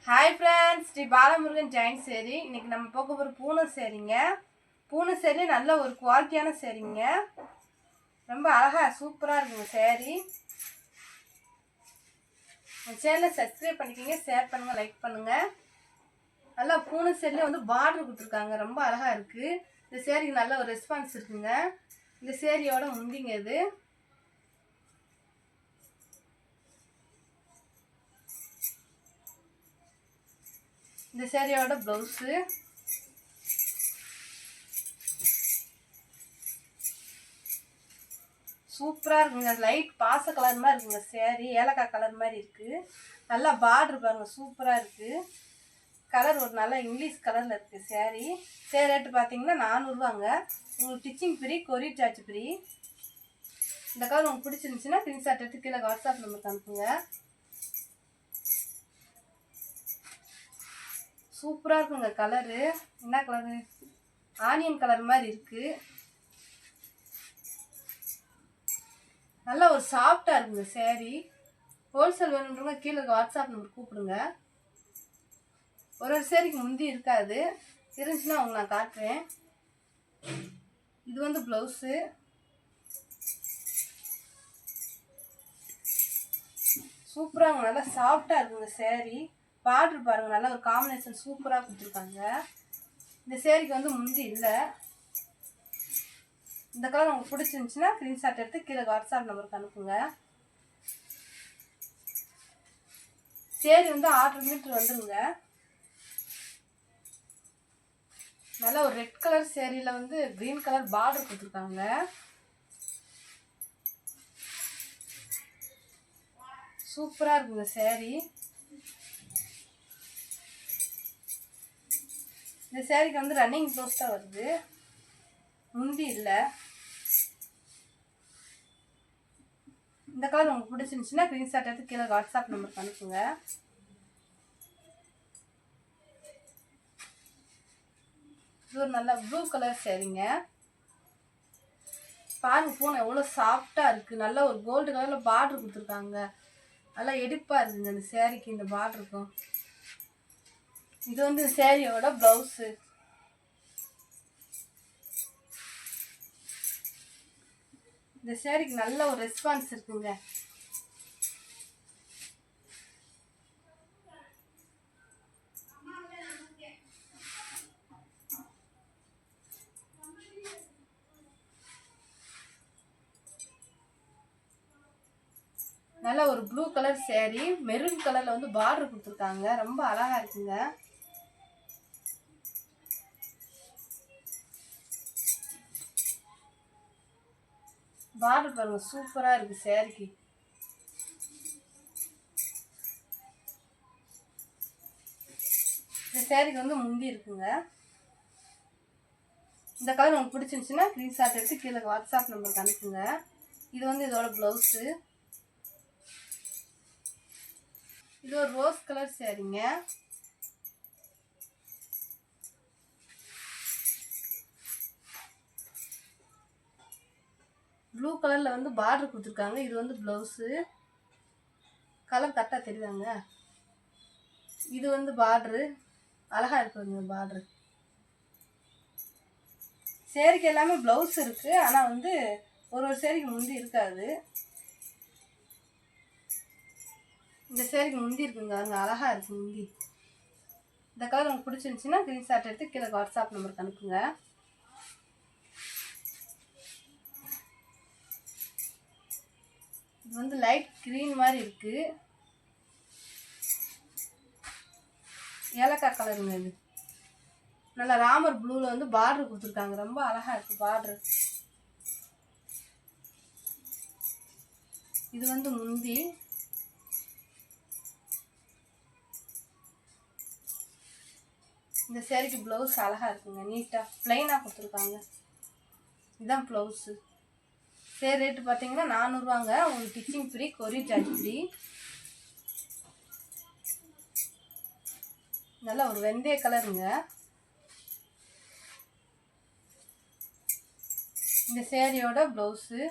Hi friends, Sri Balamurugan join சேரீ. இன்றைக்கி நம்ம பார்க்க போகிற பூனை சேரீங்க. பூனை சேரீ நல்ல ஒரு குவாலிட்டியான சேரீங்க. ரொம்ப அழகாக சூப்பராக இருக்குங்க சேரீ. உங்கள் சேனலை சப்ஸ்கிரைப் பண்ணிக்கிங்க, ஷேர் பண்ணுங்கள், லைக் பண்ணுங்கள். நல்லா பூனை சேரீல வந்து பார்டர் கொடுத்துருக்காங்க, ரொம்ப அழகாக இருக்குது. இந்த சேரீக்கு நல்ல ஒரு ரெஸ்பான்ஸ் இருக்குங்க. இந்த சேரீயோட முந்திங்க இது. இந்த சேரீயோட ப்ளவுஸு சூப்பராக இருக்குங்க. லைட் பாச கலர் மாதிரி இருக்குங்க சேரீ, ஏலக்காய் கலர் மாதிரி இருக்குது. நல்லா பார்டர் பாருங்க, சூப்பராக இருக்குது. கலர் ஒரு நல்ல இங்கிலீஷ் கலரில் இருக்குது சேரீ. சேரீ ரேட்டு பார்த்தீங்கன்னா 400 ரூபாங்க. உங்களுக்கு stitching free, courier charge free. இந்த கலர் உங்களுக்கு பிடிச்சிருந்துச்சுன்னா ஸ்க்ரீன்ஷாட் எடுத்து கீழே வாட்ஸ்அப் நம்பருக்கு அனுப்புங்க. சூப்பராக இருக்குங்க கலரு. என்ன கலரு? ஆனியன் கலர் மாதிரி இருக்குது. நல்லா ஒரு சாஃப்டாக இருக்குங்க சேரீ. ஹோல்சேல் வேணுன்றவங்க கீழே வாட்ஸ்அப் நம்பர் கூப்பிடுங்க. ஒரு சேரீக்கு முந்தி இருக்காது, இருந்துச்சுன்னா அவங்க நான் காட்டுறேன். இது வந்து ப்ளவுஸு. சூப்பராக நல்லா சாஃப்டாக இருக்குங்க சேரீ. பார்டர் பாருங்கள், நல்லா ஒரு காம்பினேஷன் சூப்பராக கொடுத்துருக்காங்க. இந்த சேரீக்கு வந்து முந்தி இல்லை. இந்த கலர் உங்களுக்கு பிடிச்சிருந்துச்சுன்னா ஸ்க்ரீன்ஷாட் எடுத்து கீழே வாட்ஸ்அப் நம்பருக்கு அனுப்புங்க. சேரீ வந்து 6 மீட்டர் வந்துடுங்க. நல்லா ஒரு ரெட் கலர் சேரீயில் வந்து க்ரீன் கலர் பார்டர் கொடுத்துருக்காங்க. சூப்பராக இருக்குங்க சேரீ. இந்த சேரீக்கு வந்து ரன்னிங் ப்ளவுஸ் தான் வருது, முந்தி இல்லை. இந்த கலர் உங்களுக்கு பிடிச்சிருந்துச்சுன்னா ஸ்க்ரீன்ஷாட் எடுத்து கீழே வாட்ஸ்அப் நம்பருக்கு அனுப்புங்க. இது ஒரு நல்ல ப்ளூ கலர் சேரீங்க. பாருங்க பூனை எவ்வளோ சாஃப்டாக இருக்குது. நல்ல ஒரு கோல்டு கலரில் பார்டர் கொடுத்துருக்காங்க. நல்லா எடுப்பாக இருக்குங்க இந்த சேரீக்கு, இந்த பார்டருக்கும். இது வந்து சேரீயோட ப்ளவுஸு. இந்த சேரீக்கு நல்ல ஒரு ரெஸ்பான்ஸ் இருக்குங்க. நல்ல ஒரு ப்ளூ கலர் சேரீ, மெரூன் கலரில் வந்து பார்டர் கொடுத்துருக்காங்க. ரொம்ப அழகாக இருக்குங்க. பார்டர் பாருங்க, சூப்பராக இருக்குது சேரீக்கு. இந்த சேரீக்கு வந்து முந்தி இருக்குங்க. இந்த கலர் உங்களுக்கு பிடிச்சிருந்துச்சுன்னா ஸ்க்ரீன்ஷாட் எடுத்து கீழே வாட்ஸ்அப் நம்பருக்கு அனுப்புங்க. இது வந்து இதோட ப்ளவுஸு. இது ஒரு ரோஸ் கலர் சேரீங்க. ப்ளூ கலரில் வந்து பார்டர் கொடுத்துருக்காங்க. இது வந்து ப்ளவுஸு. கலர் கரெக்டாக தெரியுதாங்க. இது வந்து பார்டரு அழகாக இருக்குங்க பார்டரு. சேரீக்கு எல்லாமே ப்ளவுஸ் இருக்குது, ஆனால் வந்து ஒரு சேரீக்கு முந்தி இருக்காது. இந்த சேரீக்கு முந்தி இருக்குங்க, அங்கே அழகாக இருக்குது முந்தி. இந்த கலர் உங்களுக்கு பிடிச்சிருந்துச்சுன்னா ஸ்க்ரீன்ஷாட் எடுத்து கீழே வாட்ஸ்அப் நம்பருக்கு அனுப்புங்க. இது வந்து லைட் க்ரீன் மாதிரி இருக்குது, ஏலக்காய் கலருங்க. இது நல்லா ராமர் ப்ளூவில் வந்து பார்டர் கொடுத்துருக்காங்க. ரொம்ப அழகாக இருக்குது பார்டர். இது வந்து முந்தி. இந்த சேரீக்கு ப்ளவுஸ் அழகாக இருக்குங்க, நீட்டாக ப்ளைனாக கொடுத்துருக்காங்க. இதுதான் ப்ளவுஸு. சேரீ ரேட்டு பார்த்தீங்கன்னா 400 ரூபாங்க. உங்களுக்கு stitching free, courier charge free. நல்லா ஒரு வெந்தய கலருங்க. இந்த சேரீயோட ப்ளவுஸு.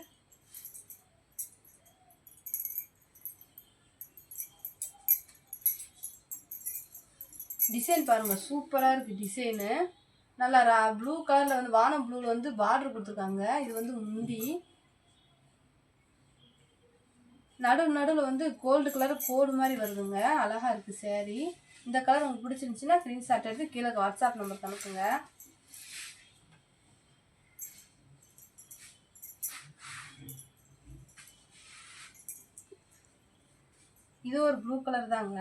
டிசைன் பாருங்கள் சூப்பராக இருக்குது டிசைனு. நல்லா ப்ளூ கலரில் வந்து வானம் ப்ளூவில் வந்து பார்டர் கொடுத்துருக்காங்க. இது வந்து முந்தி. நடுவில் வந்து கோல்டு கலர் கோடு மாதிரி வருதுங்க. அழகாக இருக்குது சேரீ. இந்த கலர் உங்களுக்கு பிடிச்சிருந்துச்சின்னா ஸ்க்ரீன்ஷாட் எடுத்து கீழே வாட்ஸ்அப் நம்பருக்கு அனுப்புங்க. இது ஒரு ப்ளூ கலர் தாங்க.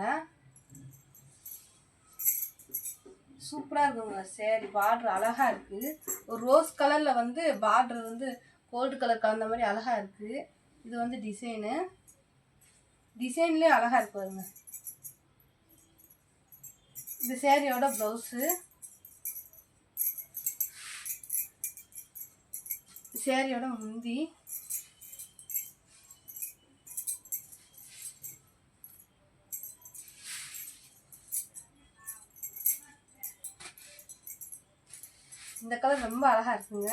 சூப்பராக இருக்குங்க சேரீ. பார்டர் அழகாக இருக்குது. ஒரு ரோஸ் கலரில் வந்து பார்டர் வந்து கோல்டு கலர் கலந்த மாதிரி அழகாக இருக்குது. இது வந்து டிசைன்லேயே அழகாக இருக்கு பாருங்க. இந்த சேரீயோட ப்ளவுஸு, சேரீயோட முந்தி, இந்த கலர் ரொம்ப அழகாக இருக்குங்க.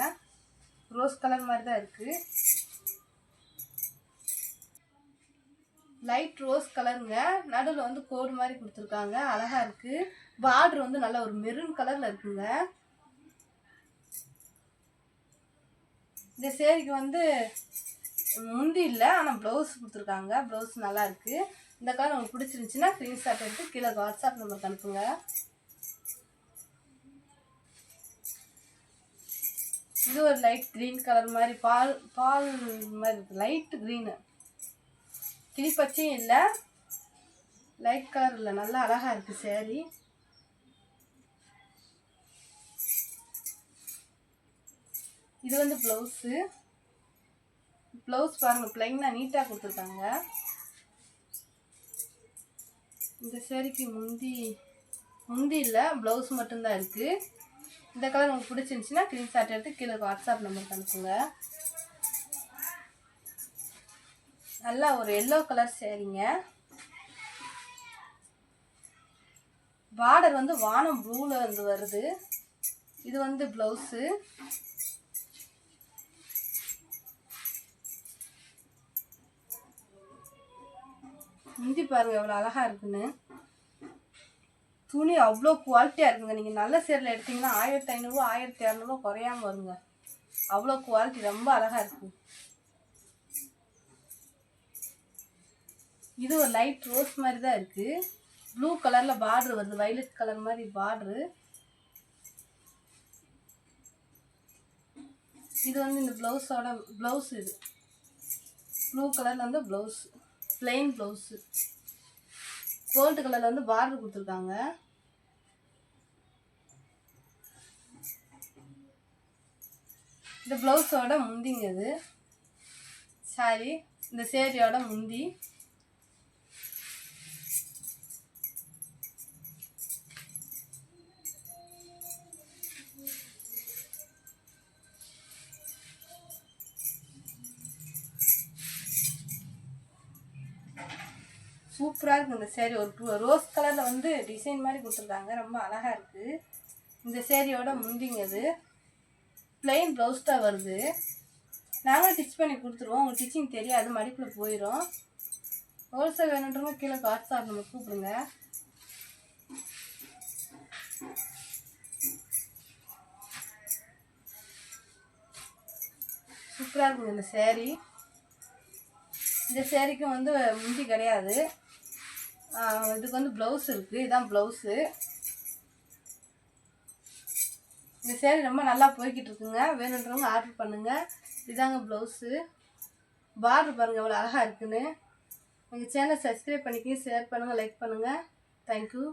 ரோஸ் கலர் மாதிரி தான் இருக்குது. லைட் ரோஸ் கலருங்க. நடுவில் வந்து கோடு மாதிரி கொடுத்துருக்காங்க. அழகாக இருக்குது. பார்டர் வந்து நல்ல ஒரு மெரூன் கலரில் இருக்குங்க. இந்த சேரீக்கு வந்து முந்தி இல்லை, ஆனால் ப்ளவுஸ் கொடுத்துருக்காங்க. ப்ளவுஸ் நல்லா இருக்குது. இந்த கலர் உங்களுக்கு பிடிச்சிருந்துச்சின்னா ஸ்க்ரீன்ஷாட் எடுத்து கீழே வாட்ஸ்அப் நம்பருக்கு அனுப்புங்க. இது ஒரு லைட் க்ரீன் கலர் மாதிரி பால் மாதிரி இருக்குது. லைட் க்ரீனு, கிளிப்பச்சையும் இல்லை, லைட் கலர் இல்லை. நல்லா அழகாக இருக்குது சேரீ. இது வந்து ப்ளவுஸ் பாருங்கள் ப்ளைனாக நீட்டாக கொடுத்துருக்காங்க. இந்த சேரீக்கு முந்தி இல்லை, ப்ளவுஸ் மட்டும்தான் இருக்குது. இந்த கலர் உங்களுக்கு பிடிச்சிருந்துச்சின்னா ஸ்க்ரீன்ஷாட் எடுத்து கீழே வாட்ஸ்அப் நம்பருக்கு அனுப்புங்க. நல்லா ஒரு எல்லோ கலர் சேரீங்க. பார்டர் வந்து வானம் ப்ளூவில் வந்து வருது. இது வந்து ப்ளவுஸு. முந்தி பாருங்கள் எவ்வளோ அழகாக இருக்குன்னு. துணி அவ்வளோ குவாலிட்டியாக இருக்குங்க. நீங்கள் நல்ல சேரில் எடுத்திங்கன்னா 1500 1600 குறையாமல் வருங்க. அவ்வளோ குவாலிட்டி ரொம்ப அழகாக இருக்குது. இது ஒரு லைட் ரோஸ் மாதிரி தான் இருக்குது. ப்ளூ கலரில் பார்டர் வருது. வைலட் கலர் மாதிரி பார்டரு. இது வந்து இந்த ப்ளவுஸோட ப்ளவுஸ். இது ப்ளூ கலரில் வந்து ப்ளவுஸ், பிளெயின் ப்ளவுஸு. கோல்டு கலரில் வந்து பார்டர் கொடுத்துருக்காங்க. இந்த ப்ளவுஸோட முந்திங்க. இது சாரி, இந்த சேரீயோட முந்தி. சூப்பராக இருக்குது இந்த சேரீ. ஒரு ரோஸ் கலரில் வந்து டிசைன் மாதிரி கொடுத்துருக்காங்க. ரொம்ப அழகாக இருக்குது. இந்த சேரீயோட முந்திங்க. இது பிளெயின் ப்ளவுஸ் தான் வருது. நாங்களும் ஸ்டிச் பண்ணி கொடுத்துருவோம். உங்களுக்கு ஸ்டிச்சிங் தெரியாது, மடிப்பில் போயிடும். ஹோல்சேல் வேணுன்றவங்க கீழே வாட்ஸ்அப் நம்ம கூப்பிடுங்க. சூப்பராக இருக்குங்க இந்த சேரீ. இந்த சேரீக்கும் வந்து முந்தி கிடையாது. இதுக்கு வந்து ப்ளவுஸ் இருக்குது. இதுதான் ப்ளவுஸு. இந்த சேரீ ரொம்ப நல்லா போய்கிட்டு இருக்குங்க. வேணுன்றவங்க ஆர்டர் பண்ணுங்கள். இதாங்க ப்ளவுஸு. பார்டர் பாருங்கள் எவ்வளோ அழகாக இருக்குன்னு. எங்கள் சேனலை சப்ஸ்கிரைப் பண்ணிக்கி, ஷேர் பண்ணுங்கள், லைக் பண்ணுங்கள். தேங்க்யூ.